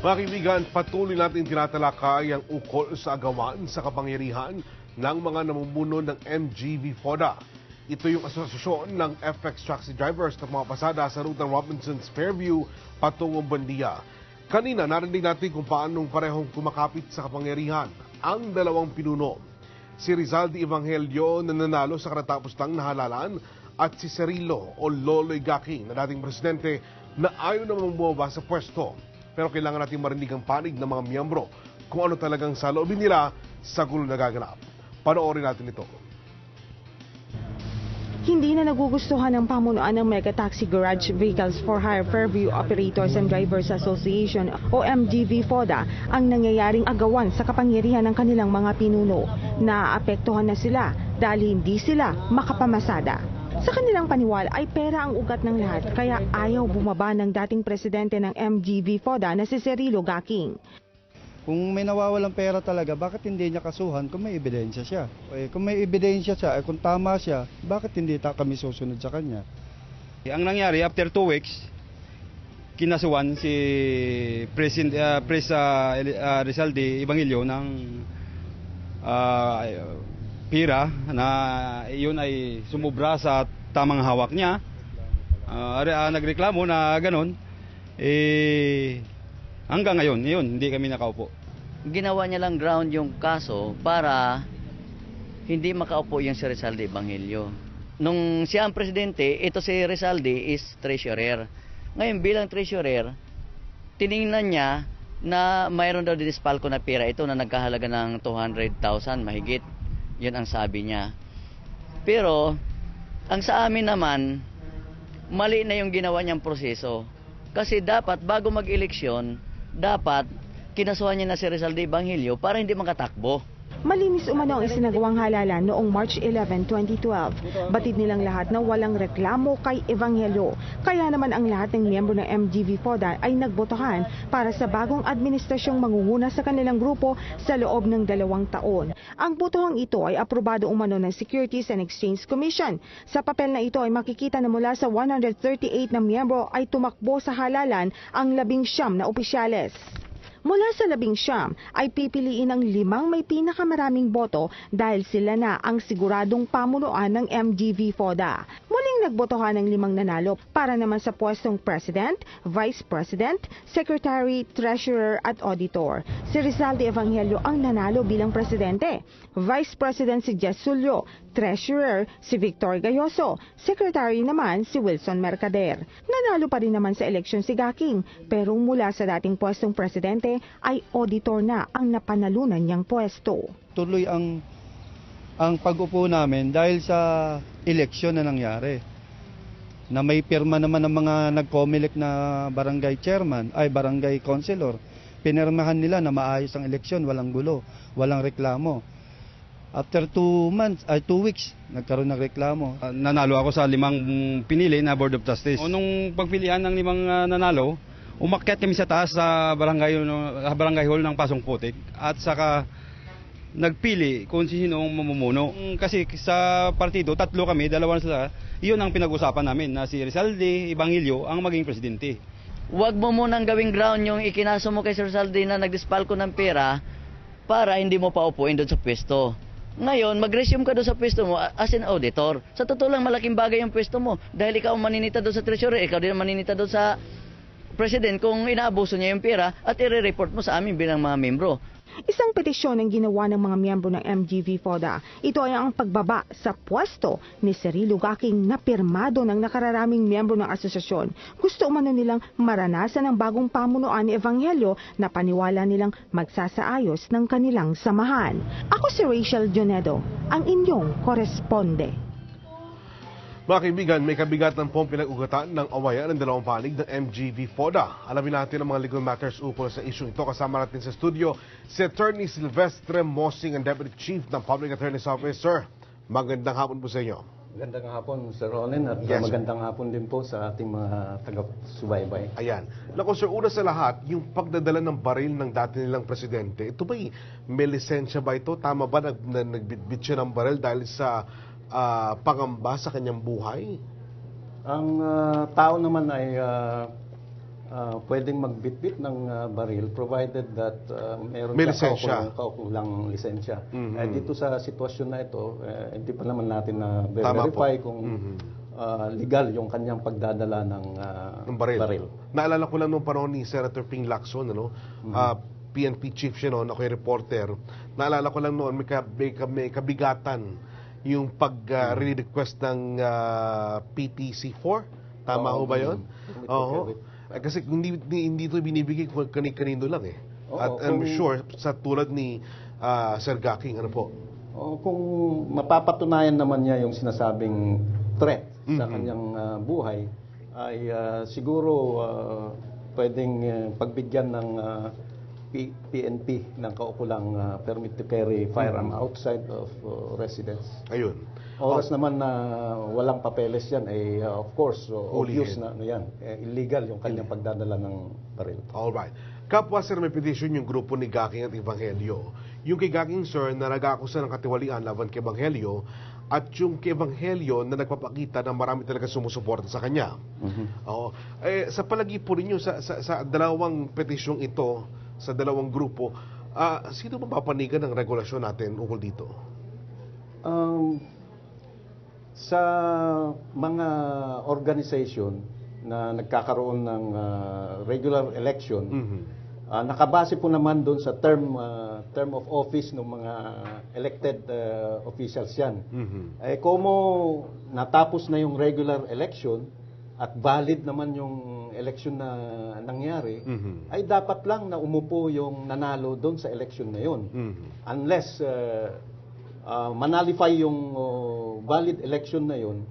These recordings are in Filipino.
Mga kaibigan, patuloy natin tinatalakay ang ukol sa agawan sa kapangyarihan ng mga namumuno ng MGV-FODA. Ito yung asosasyon ng FX taxi drivers na mga pasada sa rutang Robinsons Fairview patungong Buendia. Kanina narinig natin kung paanong parehong kumakapit sa kapangyarihan ang dalawang pinuno. Si Rizal de Evangelio na nanalo sa karatapos lang na halalan at si Cirilo o Loloy Gaking na dating presidente na ayaw namang bumaba sa pwesto. Pero kailangan natin marinig ang panig ng mga miyembro kung ano talagang saloobin nila sa gulo na gaganap. Panoorin natin ito. Hindi na nagugustuhan ng pamunuan ng Mega Taxi Garage Vehicles for Hire Fairview Operators and Drivers Association o MGV-FODA ang nangyayaring agawan sa kapangyarihan ng kanilang mga pinuno. Naapektuhan na sila dahil hindi sila makapamasada. Sa kanilang paniwala ay pera ang ugat ng lahat kaya ayaw bumaba ng dating presidente ng MGV-FODA na si Cirilo Gaking. Kung may nawawalang pera talaga, bakit hindi niya kasuhan kung may ebidensya siya? Kung may ebidensya siya, kung tama siya, bakit hindi kami susunod sa kanya? Ang nangyari, after 2 weeks, kinasuhan si Rizal de Evangelio ng pira na iyon ay sumubra sa tamang hawak niya. Nagreklamo na ganun. Hanggang ngayon, hindi kami nakaupo. Ginawa niya lang ground yung kaso para hindi makaupo yung si Rizal de Evangelio. Nung siya ang presidente, ito si Rizal de is treasurer. Ngayon bilang treasurer, tiningnan niya na mayroon daw dinispalko na pera ito na nagkahalaga ng 200,000 mahigit. Yun ang sabi niya. Pero, ang sa amin naman, mali na yung ginawa niyang proseso. Kasi dapat, bago mag-eleksyon, dapat kinasuhan niya na si Rizal de Evangelio para hindi makatakbo. Malinis umano ang isinagawang halalan noong March 11, 2012. Batid nilang lahat na walang reklamo kay Evangelio. Kaya naman ang lahat ng miyembro ng MGV-FODA ay nagbotohan para sa bagong administrasyong mangunguna sa kanilang grupo sa loob ng 2 taon. Ang botohang ito ay aprobado umano ng Securities and Exchange Commission. Sa papel na ito ay makikita na mula sa 138 na miyembro ay tumakbo sa halalan ang 19 na opisyales. Mula sa 19 ay pipiliin ang 5 may pinakamaraming boto dahil sila na ang siguradong pamunuan ng MGV-FODA. Muling nagbotohan ng 5 nanalo para naman sa pwestong President, Vice President, Secretary, Treasurer at Auditor. Si Rizal de Evangelio ang nanalo bilang Presidente. Vice President si Jess Sulyo, Treasurer si Victor Gayoso, Secretary naman si Wilson Mercader. Nanalo pa rin naman sa eleksyon si Gaking, pero mula sa dating pwestong Presidente ay auditor na ang napanalunan niyang pwesto. Tuloy ang pag-upo namin dahil sa eleksyon na nangyari. Na may pirma naman ng mga nag-comelec na barangay chairman, barangay councilor. Pinirmahan nila na maayos ang eleksyon, walang gulo, walang reklamo. After 2 weeks, nagkaroon ng reklamo. Nanalo ako sa 5 pinili na Board of Trustees. Nung pagpilian ng 5 nanalo, umakyat kami sa taas sa barangay hall ng Pasong Putik at saka nagpili kung sino ang mamumuno. Kasi sa partido, 3 kami, 2 na sila, iyon ang pinag-usapan namin na si Rizal de Evangelio ang maging presidente. Huwag mo munang gawing ground yung ikinaso mo kay Rizal de na nagdispalko ng pera para hindi mo paupuin doon sa pwesto. Ngayon, mag-resume ka doon sa pwesto mo as an auditor. Sa totoo lang, malaking bagay yung pwesto mo dahil ikaw ang maninita doon sa treasurer, ikaw din ang maninita doon sa President kung inaabuso niya yung pera at i-report mo sa amin bilang mga membro. Isang petisyon ang ginawa ng mga miyembro ng MGV-FODA. Ito ay ang pagbaba sa pwesto ni Cirilo Gaking na pirmado ng nakararaming miyembro ng asosasyon. Gusto umano nilang maranasan ang bagong pamunuan ni Evangelio na paniwala nilang magsasaayos ng kanilang samahan. Ako si Rachel Dionedo, ang inyong koresponde. Mga kaibigan, may kabigatan pong pinag-ugatan ng awayan ng dalawang panig ng MGV-FODA. Alamin natin ang mga legal matters ukol sa isyong ito. Kasama natin sa studio si Attorney Silvestre Mosing, ang Deputy Chief ng Public Attorney's Office. Sir, magandang hapon po sa inyo. Magandang hapon, Sir Ronen, at magandang hapon din po sa ating mga taga-subaybay. Ayan. Naku, Sir, una sa lahat, yung pagdadala ng baril ng dati nilang presidente, ito ba may lisensya ba ito? Tama ba na nagbitbit siya ng baril dahil sa pangamba sa kanyang buhay? Ang tao naman ay pwedeng magbitbit ng baril provided that meron May siya lisensya. kaukulang lisensya. Mhm. Dito sa sitwasyon na ito, hindi pa naman natin na Tama po. verify kung legal yung kanyang pagdadala ng ng baril. Naalala ko lang nung panahon ni Senator Ping Lacson, ano? PNP chief siya noon, ako yung reporter. Naalala ko lang noon, may kabigatan yung pag-request ng PTC4. Tama ho ba yun? Oo. Kasi hindi ito binibigay kung kanino lang eh. At I'm sure, sa tulad ni Sir Gaking, ano po? Kung mapapatunayan naman niya yung sinasabing threat sa kanyang buhay, ay siguro pwedeng pagbigyan ng PNP ng kaukulang permit to carry firearm outside of residence. Ayun. Oras naman na walang papeles yan, of course, obvious Hulihin. na yan. Illegal yung kanyang pagdadala ng baril. Alright. Kapwa sir, may petition yung grupo ni Gaking at Ebanghelyo. Yung kay Gaking sir na nag-aakusa ng katiwalian laban kay Ebanghelyo at yung kay Ebanghelyo na nagpapakita na marami talaga sumusuporta sa kanya. Oo. Sa palagi po ninyo sa dalawang petisyong ito, sa dalawang grupo, sino ba papanigan ng regulasyon natin ukol dito? Sa mga organization na nagkakaroon ng regular election, nakabase po naman doon sa term of office ng mga elected officials yan. Kung natapos na yung regular election at valid naman yung election na nangyari, ay dapat lang na umupo yung nanalo doon sa election na yun. Unless manalify yung valid election na yun,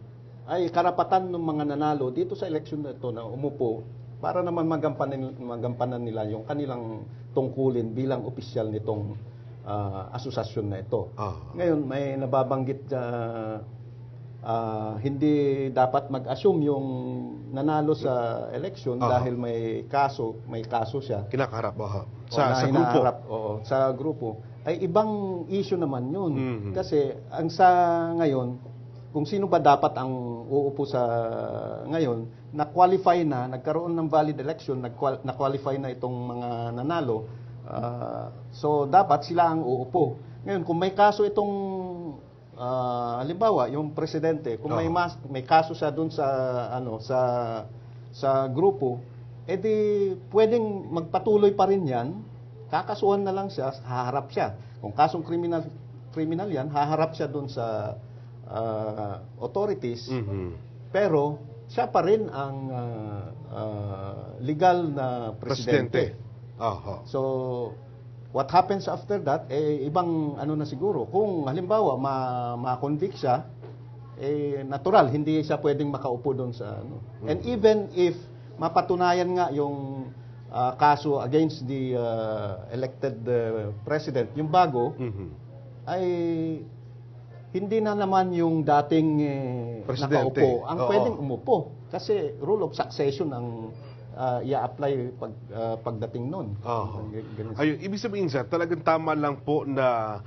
ay karapatan ng mga nanalo dito sa election na ito na umupo para naman magampanan nila yung kanilang tungkulin bilang opisyal nitong asosasyon na ito. Ngayon, may nababanggit hindi dapat mag-assume yung nanalo sa election dahil may kaso siya. Kinakaharap Sa grupo. Sa grupo. Ay ibang issue naman yun. Kasi ang sa ngayon, kung sino ba dapat ang uupo sa ngayon, na-qualify na, nagkaroon ng valid election, na-qualify na itong mga nanalo, so dapat sila ang uupo. Ngayon, kung may kaso itong, halimbawa, yung presidente, kung may kaso siya dun sa, sa grupo, edi pwedeng magpatuloy pa rin yan, kakasuhan na lang siya, haharap siya. Kung kasong criminal yan, haharap siya dun sa authorities, pero siya pa rin ang legal na presidente. So, what happens after that, ibang ano na siguro. Kung halimbawa, ma-convict siya, natural, hindi siya pwedeng makaupo doon sa ano. And even if mapatunayan nga yung kaso against the elected president, yung bago, ay hindi na naman yung dating presidente nakaupo ang pwedeng umupo. Kasi rule of succession ang i-apply pagdating nun. Ayun, ibig sabihin sir, talagang tama lang po na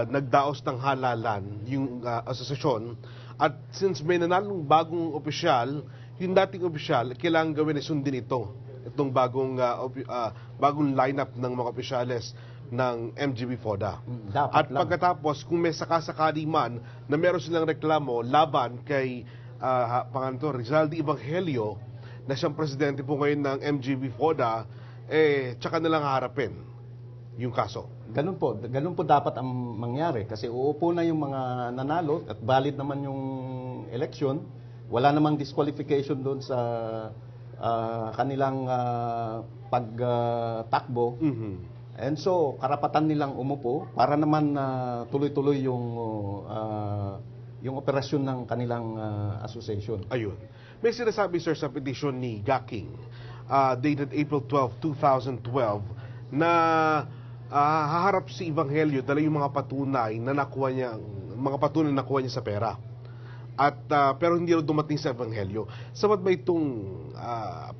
nagdaos ng halalan yung asosasyon at since may nanalong bagong opisyal, yung dating opisyal, kailangan gawin na sundin ito. Itong bagong lineup ng mga opisyales ng MGB FODA. At pagkatapos, kung may sakasakali man na meron silang reklamo laban kay Rizalde Ebanghelyo, na siyang presidente po ngayon ng MGB FODA, tsaka nalang harapin yung kaso. Ganun po dapat ang mangyari kasi uupo na yung mga nanalo at valid naman yung election. Wala namang disqualification doon sa kanilang pagtakbo. And so, karapatan nilang umupo para naman tuloy-tuloy yung operasyon ng kanilang association. Ayun. May sinasabi, sir, sa petition ni Gaking, dated April 12, 2012, na haharap si Ebanghelyo dala yung mga patunay na nakuha niya sa pera. At pero hindi rin dumating sa Ebanghelyo. Sapat ba itong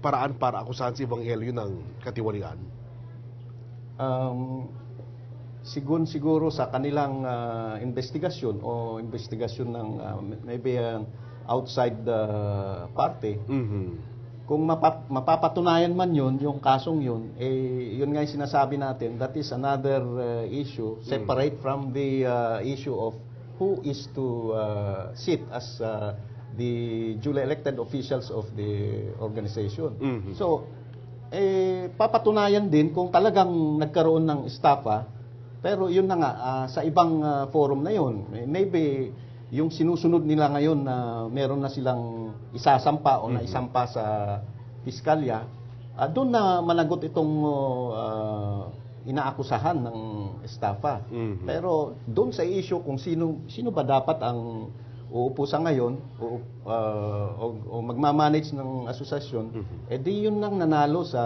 paraan para akusahan si Ebanghelyo ng katiwalian? Siguro sa kanilang investigasyon o investigasyon ng maybe outside the party, kung mapapatunayan man yun, yung kasong yun, eh, yun nga yung sinasabi natin, that is another issue, separate from the issue of who is to sit as the duly elected officials of the organization. So, papatunayan din kung talagang nagkaroon ng estafa, pero yun na nga, sa ibang forum na yun, maybe yung sinusunod nila ngayon na meron na silang isasampa o naisampa sa piskalya, doon na managot itong inaakusahan ng estafa. Pero doon sa issue kung sino ba dapat ang uupo sa ngayon o magmamanage ng asosasyon, di yun nang nanalo sa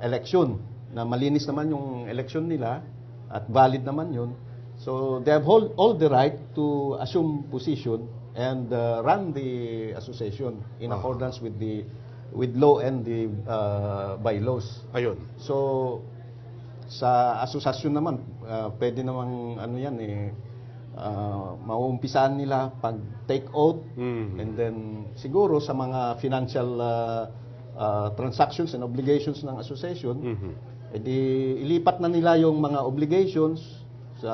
eleksyon, na malinis naman yung eleksyon nila at valid naman yun. So they have all the right to assume position and run the association in accordance with law and the bylaws. Ayun. So sa asosasyon naman, pwede namang ano yan mauumpisan nila pag take oath, and then siguro sa mga financial transactions and obligations ng association, edi ilipat na nila yung mga obligations sa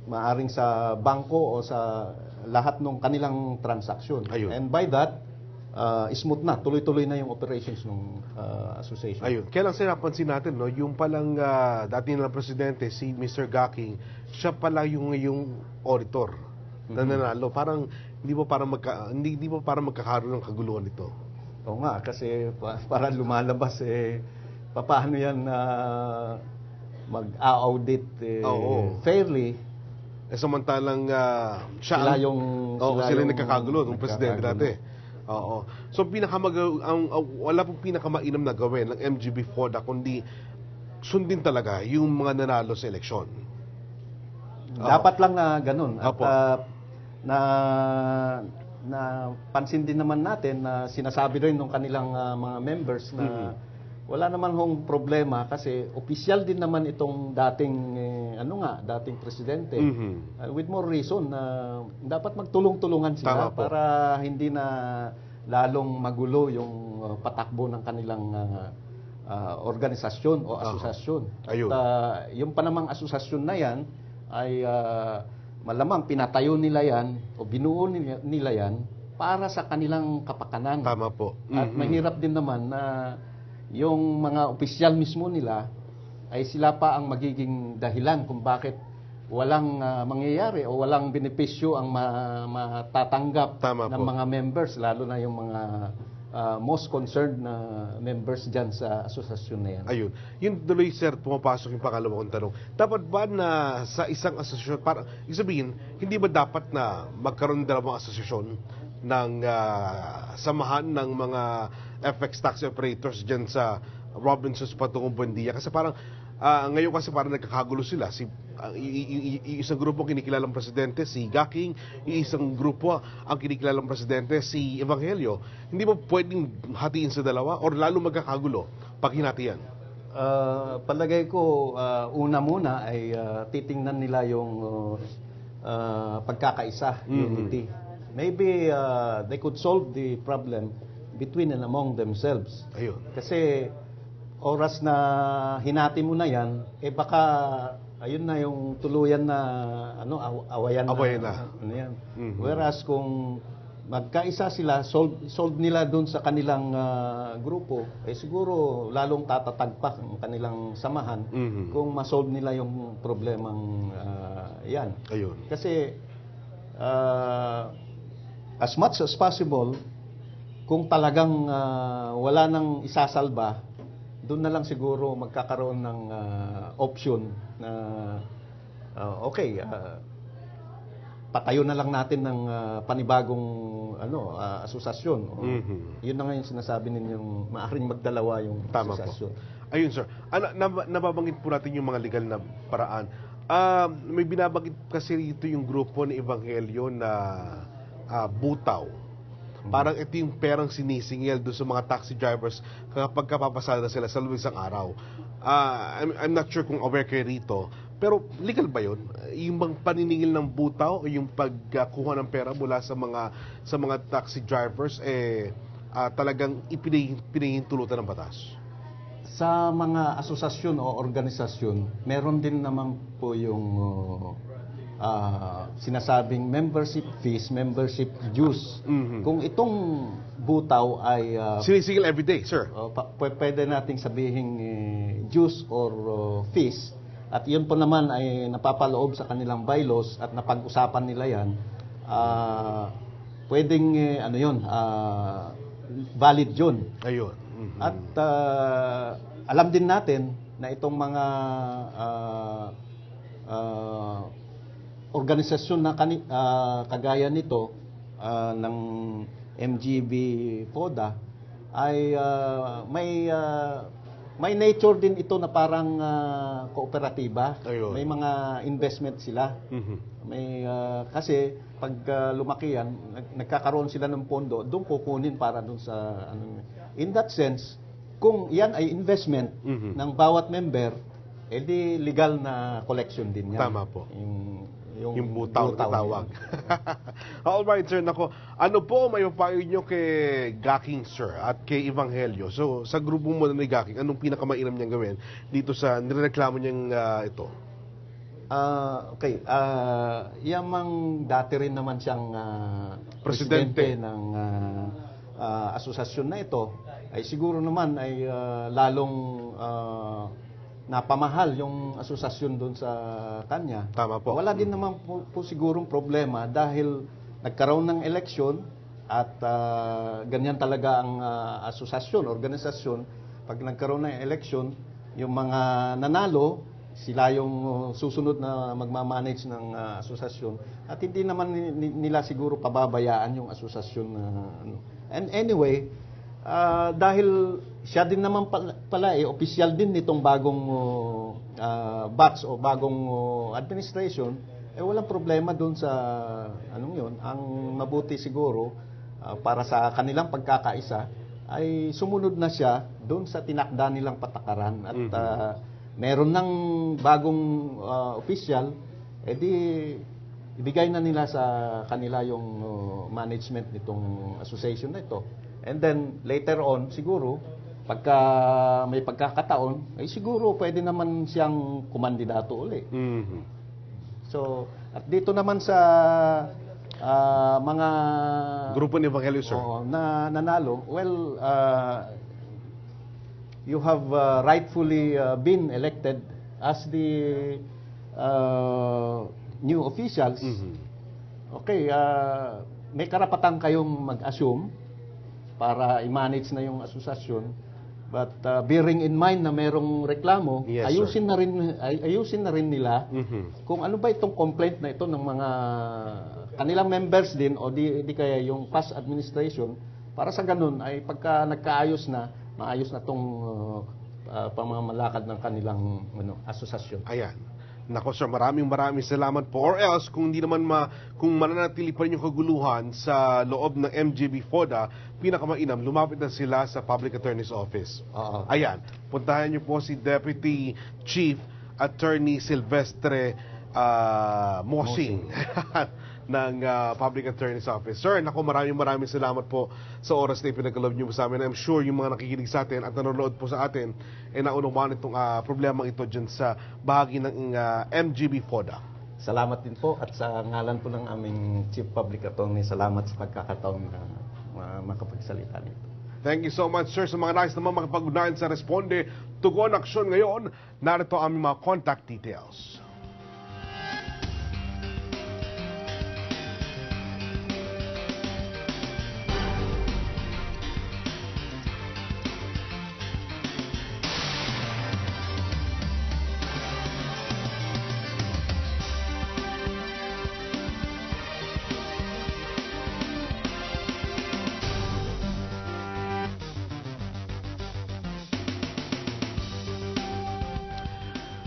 maaring sa bangko o sa lahat ng kanilang transaksyon. Ayun. And by that, smooth na, tuloy-tuloy na yung operations ng association. Ayun. Kaya lang sinapansin natin, no, yung palang dati nilang presidente, si Mr. Gaking, siya pala yung auditor na nanalo. Parang hindi ba para magkakaroon ng kaguluhan ito? Oo nga, kasi para lumalabas paano yan mag-audit fairly. Samantalang Sila yung nagkakagulo ng presidente dati. Oo. So wala pong pinakamainam na gawin ng MGB FODA kundi sundin talaga yung mga nanalo sa eleksyon. Dapat lang na ganun. At na pansin din naman natin na sinasabi rin ng kanilang mga members na wala naman hong problema kasi opisyal din naman itong dating presidente. With more reason na dapat magtulong-tulungan sila para hindi na lalong magulo yung patakbo ng kanilang organisasyon o asosasyon. Ayun. At yung panamang asosasyon na yan ay malamang pinatayo nila yan o binuo nila yan para sa kanilang kapakanan. Tama po. At mahirap din naman na yung mga opisyal mismo nila ay sila pa ang magiging dahilan kung bakit walang mangyayari o walang benepisyo ang matatanggap ng mga members, lalo na yung mga most concerned na members dyan sa asosasyon na yan. Ayun. Yun tuloy, sir, pumapasok yung pangalawang tanong. Dapat ba na sa isang asosasyon, isabihin, hindi ba dapat na magkaroon dalawang asosasyon ng samahan ng mga FX taxi operators dyan sa Robinsons patungong Buendia? Kasi parang ngayon kasi parang nagkakagulo sila. Isang grupo ang kinikilalang presidente, si Gaking, isang grupo ang kinikilalang presidente, si Evangelio. Hindi ba pwedeng hatiin sa dalawa or lalo magkakagulo pag hinatian? Palagay ko, una muna ay titingnan nila yung pagkakaisa, unity. Maybe they could solve the problem between and among themselves. Ayun. Kasi oras na hinati mo na yan, baka ayun na yung tuluyan na awayan na. Ano yan. Whereas kung magkaisa sila, solve nila dun sa kanilang grupo, siguro lalong tatatagpak ang kanilang samahan kung ma-solve nila yung problemang yan. Ayun. Kasi as much as possible, kung talagang wala nang isasalba, doon na lang siguro magkakaroon ng option na patayo na lang natin ng panibagong asosasyon. Yun na nga yung sinasabi ninyong maaaring magdalawa yung asosasyon. Ayun, sir. Nababanggit po natin yung mga legal na paraan. May binabanggit kasi ito yung grupo ni Evangelio na butaw. Parang ito yung perang sinisingil doon sa mga taxi drivers kapag kapapasada sila sa loob isang araw. I'm not sure kung aware kayo rito, Pero legal ba yun? Yung bang paniningil ng butaw o yung pagkuha ng pera mula sa mga taxi drivers talagang pinahihintulutan ng batas? Sa mga asosasyon o organisasyon, meron din naman po yung sinasabing membership fees, membership dues. Kung itong butaw ay Sinisigil everyday, sir. pwede nating sabihin dues or fees, at yun po naman ay napapaloob sa kanilang bylaws at napag-usapan nila yan, pwedeng valid yun. Ayun. At alam din natin na itong mga organisasyon na kagaya nito ng MGB FODA ay may nature din ito na parang kooperatiba. Ayun. May mga investment sila. May kasi pag lumaki yan, nagkakaroon sila ng pondo, doon kukunin para doon sa in that sense, kung yan ay investment ng bawat member, edi legal na collection din yan. Tama po. Yung butaw na butaw tawag. Alright, sir. Nako, ano po may papayo nyo kay Gaking, sir, at kay Evangelio? So, sa grupo mo na ni Gaking, anong pinakamainam niyang gawin dito sa nireklamo niyang ito? Okay. Yamang dati rin naman siyang Presidente. presidente ng asosasyon na ito, ay siguro naman ay lalong napamahal yung asosasyon doon sa kanya. Tama po. Wala din naman po sigurong problema dahil nagkaroon ng eleksyon at ganyan talaga ang asosasyon, organisasyon. Pag nagkaroon ng eleksyon, yung mga nanalo, sila yung susunod na magmamanage ng asosasyon. At hindi naman nila siguro pababayaan yung asosasyon na And anyway, dahil siya din naman pala opisyal din nitong bagong batch o bagong administration, walang problema doon sa anong yun. Ang mabuti siguro para sa kanilang pagkakaisa ay sumunod na siya doon sa tinakda nilang patakaran at meron ng bagong opisyal, edi ibigay na nila sa kanila yung management nitong association na ito. And then, later on, siguro, pagka may pagkakataon, ay siguro pwede naman siyang kumandidato uli. So, at dito naman sa mga Grupo ni Evangelio, sir. na nanalo, well, you have rightfully been elected as the new officials. Okay, may karapatan kayong mag-assume para i-manage na yung asosasyon, but bearing in mind na merong reklamo, Yes, ayusin na rin nila kung ano ba itong complaint na ito ng mga kanilang members din o di kaya yung past administration, para sa ganun ay pagka nagkaayos na, maayos na itong pamamalakad ng kanilang asosasyon. Ayan. Nako, sir, maraming salamat po. Or else, kung hindi naman kung mananatili pa rin yung kaguluhan sa loob ng MGB FODA, pinakamainam, lumapit na sila sa Public Attorney's Office. Ayan. Puntahan niyo po si Deputy Chief Attorney Silvestre Mosing ng Public Attorney's Office. Sir, nako, maraming salamat po sa oras na ipinagkaloob niyo sa amin. I'm sure yung mga nakikinig sa atin at nanonood po sa atin ay naunawaan itong problemang ito dyan sa bahagi ng MGB FODA. Salamat din po, at sa ngalan po ng aming Chief Public Attorney, salamat sa pagkakataon na makapagsalita nito. Thank you so much, sir. Sa mga nais naman makapag-ugnayan sa Responde Tugon Aksyon ngayon, narito ang aming mga contact details.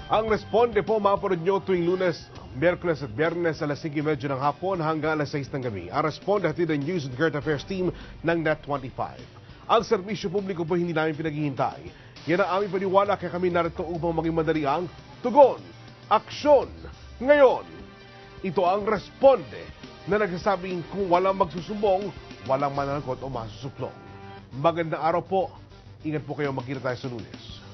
Ang Responde po mapanood nyo tuwing Lunes, Miyerkules at Biyernes alas 5:30 ng hapon hanggang alas 6 ng gabi. Ang Responde hatid ang News and Current Affairs team ng Net25. Ang serbisyo publiko po hindi namin pinaghihintay. Yan ang aming paniwala, kaya kami narito upang maging madali ang tugon aksyon. Ngayon, ito ang responde na nagsasabing kung walang magsusumbong, walang mananagot o masusuplong. Magandang araw po. Ingat po kayo, magkita tayo sa Lunes.